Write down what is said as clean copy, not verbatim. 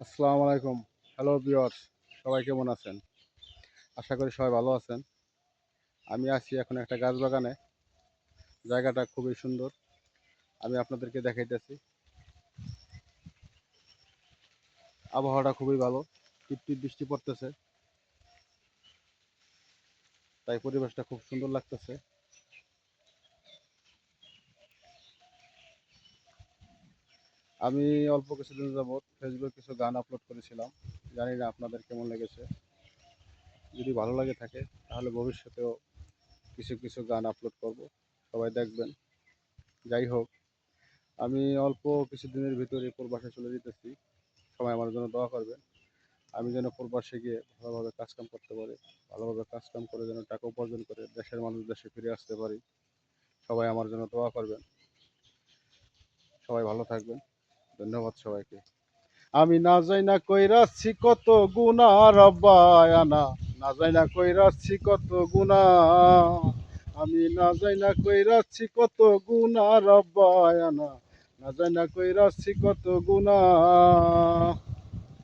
আসসালামু আলাইকুম। Hello viewers, সবাই কেমন আছেন? আশা করি সবাই ভালো আছেন। আমি আছি এখন একটা গাছ বাগানে। জায়গাটা খুবই সুন্দর। আমি আপনাদেরকে দেখাইতেছি। আবহাওয়াটা খুবই ভালো। টিপটিপ বৃষ্টি পড়তেছে। তাই পরিবেশটা খুব সুন্দর লাগতেছে। আমি অল্প কিছুদিন যাবৎ ফেসবুকে কিছু গান আপলোড করেছিলাম। জানি না আপনাদের কেমন লেগেছে। যদি ভালো লাগে থাকে তাহলে ভবিষ্যতেও কিছু কিছু গান আপলোড করব। সবাই দেখবেন। যাই হোক, আমি অল্প কিছুদিনের ভিতরে প্রবাসে চলে যেতেছি। সবাই আমার জন্য দোয়া করবেন। আমি যেন প্রবাসে গিয়ে ভালোভাবে কাজকাম করতে পারি, ভালোভাবে কাজকাম করে যেন টাকা উপার্জন করে দেশের মানুষ দেশে ফিরে আসতে পারি। সবাই আমার জন্য দোয়া করবেন। সবাই ভালো থাকবেন। ধন্যবাদ সবাইকে। আমি না যাই না কইরাছি কত গুণা রব্বায়ানা, না যাই না কইরাছি কত গুণা, আমি না যাই না কইরাছি কত গুণা রব্বায়ানা, না যাই না কইরাছি কত গুণা।